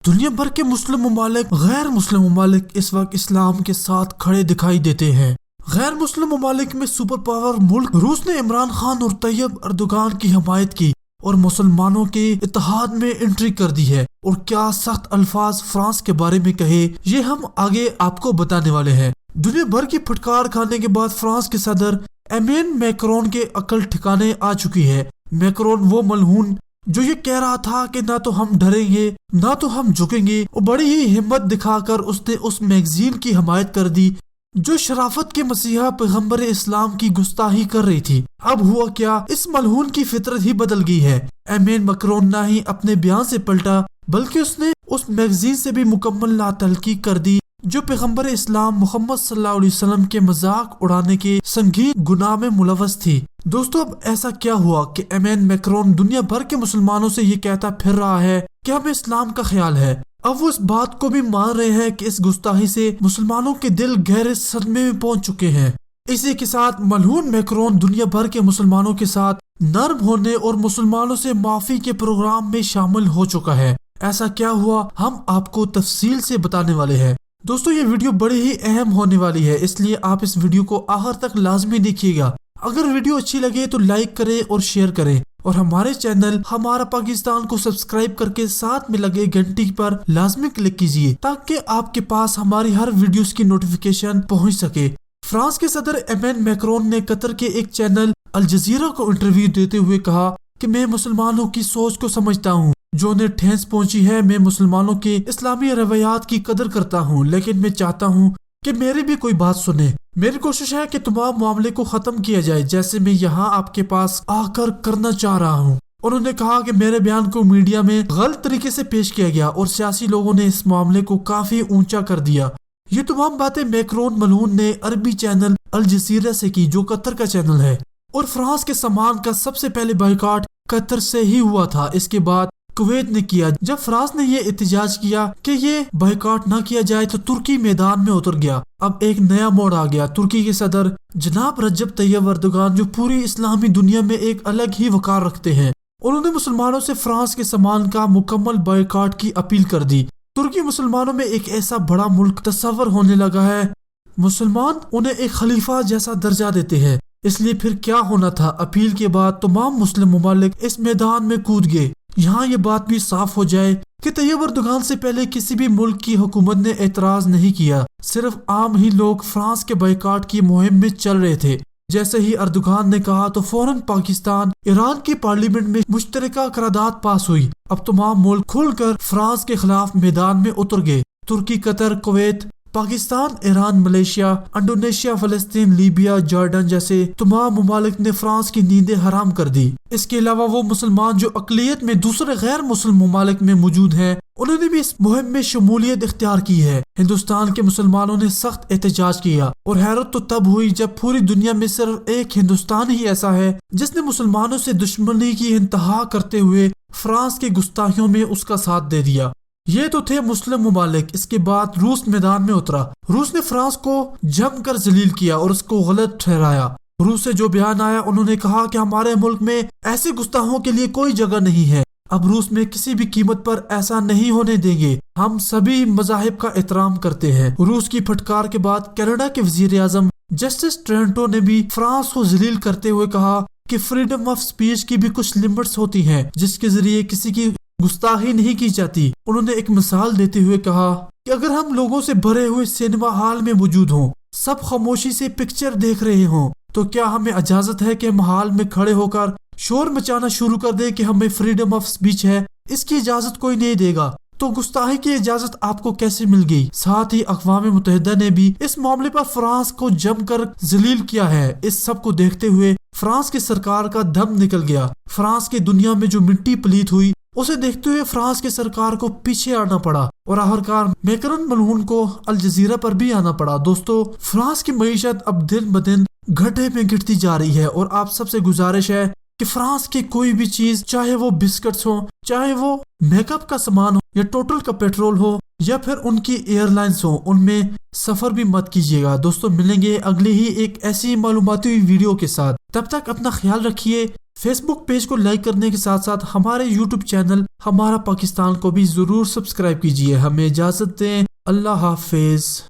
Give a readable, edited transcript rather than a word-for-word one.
دنیا بھر کے مسلم ممالک غیر مسلم ممالک اس وقت اسلام کے ساتھ کھڑے دکھائی دیتے ہیں۔ غیر مسلم ممالک میں سپر پاور ملک روس نے عمران خان اور طیب اردوغان کی حمایت کی اور مسلمانوں کے اتحاد میں انٹری کر دی ہے، اور کیا سخت الفاظ فرانس کے بارے میں کہے یہ ہم آگے آپ کو بتانے والے ہیں۔ دنیا بھر کی پھٹکار کھانے کے بعد فرانس کے صدر ایمین میکرون کے عقل ٹھکانے آ چکی ہے۔ میکرون وہ ملعون جو یہ کہہ رہا تھا کہ نہ تو ہم ڈریں گے نہ تو ہم جھکیں گے، اور بڑی ہی ہمت دکھا کر اس نے اس میگزین کی حمایت کر دی جو شرافت کے مسیحا پیغمبر اسلام کی گستاخی کر رہی تھی۔ اب ہوا کیا، اس ملعون کی فطرت ہی بدل گئی ہے۔ ایمین میکرون نہ ہی اپنے بیان سے پلٹا بلکہ اس نے اس میگزین سے بھی مکمل تحقیق کر دی جو پیغمبر اسلام محمد صلی اللہ علیہ وسلم کے مذاق اڑانے کے سنگین گناہ میں ملوث تھی۔ دوستو، اب ایسا کیا ہوا کہ ایمین میکرون دنیا بھر کے مسلمانوں سے یہ کہتا پھر رہا ہے کہ ہمیں اسلام کا خیال ہے۔ اب وہ اس بات کو بھی مان رہے ہیں کہ اس گستاخی سے مسلمانوں کے دل گہرے صدمے میں پہنچ چکے ہیں۔ اسی کے ساتھ ملعون میکرون دنیا بھر کے مسلمانوں کے ساتھ نرم ہونے اور مسلمانوں سے معافی کے پروگرام میں شامل ہو چکا ہے۔ ایسا کیا ہوا ہم آپ کو تفصیل سے بتانے والے ہیں۔ دوستو، یہ ویڈیو بڑی ہی اہم ہونے والی ہے، اس لیے آپ اس ویڈیو کو آخر تک لازمی دیکھیے گا۔ اگر ویڈیو اچھی لگے تو لائک کریں اور شیئر کریں، اور ہمارے چینل ہمارا پاکستان کو سبسکرائب کر کے ساتھ میں لگے گھنٹی پر لازمی کلک کیجیے تاکہ آپ کے پاس ہماری ہر ویڈیوز کی نوٹیفیکیشن پہنچ سکے۔ فرانس کے صدر ایمین میکرون نے قطر کے ایک چینل الجزیرہ کو انٹرویو دیتے ہوئے کہا کہ میں مسلمانوں کی سوچ کو سمجھتا ہوں جو انہیں ٹھیس پہنچی ہے۔ میں مسلمانوں کے اسلامی روایات کی قدر کرتا ہوں، لیکن میں چاہتا ہوں کہ میری بھی کوئی بات سنے۔ میری کوشش ہے کہ تمام معاملے کو ختم کیا جائے جیسے میں یہاں آپ کے پاس آ کر کرنا چاہ رہا ہوں۔ انہوں نے کہا کہ میرے بیان کو میڈیا میں غلط طریقے سے پیش کیا گیا اور سیاسی لوگوں نے اس معاملے کو کافی اونچا کر دیا۔ یہ تمام باتیں میکرون ملعون نے عربی چینل الجزیرہ سے کی جو قطر کا چینل ہے، اور فرانس کے سامان کا سب سے پہلے بائیکاٹ قطر سے ہی ہوا تھا۔ اس کے بعد کویت نے کیا۔ جب فرانس نے یہ احتجاج کیا کہ یہ بائیکاٹ نہ کیا جائے تو ترکی میدان میں اتر گیا۔ اب ایک نیا موڑ آ گیا۔ ترکی کے صدر جناب رجب طیب اردوغان جو پوری اسلامی دنیا میں ایک الگ ہی وقار رکھتے ہیں، انہوں نے مسلمانوں سے فرانس کے سامان کا مکمل بائیکاٹ کی اپیل کر دی۔ ترکی مسلمانوں میں ایک ایسا بڑا ملک تصور ہونے لگا ہے، مسلمان انہیں ایک خلیفہ جیسا درجہ دیتے ہیں۔ اس لیے پھر کیا ہونا تھا، اپیل کے بعد تمام مسلم ممالک اس میدان میں کود گئے۔ یہاں یہ بات بھی صاف ہو جائے کہ طیب اردوغان سے پہلے کسی بھی ملک کی حکومت نے اعتراض نہیں کیا، صرف عام ہی لوگ فرانس کے بائیکاٹ کی مہم میں چل رہے تھے۔ جیسے ہی اردوغان نے کہا تو فوراً پاکستان ایران کی پارلیمنٹ میں مشترکہ قرارداد پاس ہوئی۔ اب تمام ملک کھل کر فرانس کے خلاف میدان میں اتر گئے۔ Turkey, Qatar, Kuwait, Pakistan, Iran, Malaysia, Indonesia, فلسطین، لیبیا، جارڈن جیسے تمام ممالک نے فرانس کی نیندیں حرام کر دی۔ اس کے علاوہ وہ مسلمان جو اقلیت میں دوسرے غیر مسلم ممالک میں موجود ہیں، انہوں نے بھی اس مہم میں شمولیت اختیار کی ہے۔ ہندوستان کے مسلمانوں نے سخت احتجاج کیا، اور حیرت تو تب ہوئی جب پوری دنیا میں صرف ایک ہندوستان ہی ایسا ہے جس نے مسلمانوں سے دشمنی کی انتہا کرتے ہوئے فرانس کی گستاخیوں میں اس کا ساتھ دے دیا۔ یہ تو تھے مسلم ممالک۔ اس کے بعد روس میدان میں اترا۔ روس نے فرانس کو جم کر ذلیل کیا اور اس کو غلط ٹھہرایا۔ روس سے جو بیان آیا، انہوں نے کہا کہ ہمارے ملک میں ایسے گستاخوں کے لیے کوئی جگہ نہیں ہے۔ اب روس میں کسی بھی قیمت پر ایسا نہیں ہونے دیں گے۔ ہم سبھی مذاہب کا احترام کرتے ہیں۔ روس کی پھٹکار کے بعد کینیڈا کے وزیر اعظم جسٹس ٹرینٹو نے بھی فرانس کو ذلیل کرتے ہوئے کہا کہ فریڈم آف سپیچ کی بھی کچھ لمٹس ہوتی ہیں جس کے ذریعے کسی کی گستاخی نہیں کی جاتی۔ انہوں نے ایک مثال دیتے ہوئے کہا کہ اگر ہم لوگوں سے بھرے ہوئے سینما ہال میں موجود ہوں، سب خاموشی سے پکچر دیکھ رہے ہوں، تو کیا ہمیں اجازت ہے کہ ہم ہال میں کھڑے ہو کر شور مچانا شروع کر دیں کہ ہمیں فریڈم آف سپیچ ہے؟ اس کی اجازت کوئی نہیں دے گا۔ تو گستاخی کی اجازت آپ کو کیسے مل گئی؟ ساتھ ہی اقوام متحدہ نے بھی اس معاملے پر فرانس کو جم کر ذلیل کیا ہے۔ اس سب کو دیکھتے ہوئے فرانس کی سرکار کا دم نکل گیا۔ فرانس کی دنیا میں جو مٹی پلیت ہوئی اسے دیکھتے ہوئے فرانس کی سرکار کو پیچھے آنا پڑا، اور آخرکار میکرون ملعون کو الجزیرہ پر بھی آنا پڑا۔ دوستو، فرانس کی معیشت اب دن بدن گھٹے میں گرتی جا رہی ہے، اور آپ سب سے گزارش ہے کہ فرانس کی کوئی بھی چیز، چاہے وہ بسکٹس ہو، چاہے وہ میک اپ کا سامان ہو، یا ٹوٹل کا پیٹرول ہو، یا پھر ان کی ایئر لائنز ہوں، ان میں سفر بھی مت کیجیے گا۔ دوستو، ملیں گے اگلی ہی ایک ایسی معلوماتی ویڈیو کے ساتھ۔ تب تک اپنا خیال رکھیے۔ فیس بک پیج کو لائک کرنے کے ساتھ ساتھ ہمارے یوٹیوب چینل ہمارا پاکستان کو بھی ضرور سبسکرائب کیجیے۔ ہمیں اجازت دیں، اللہ حافظ۔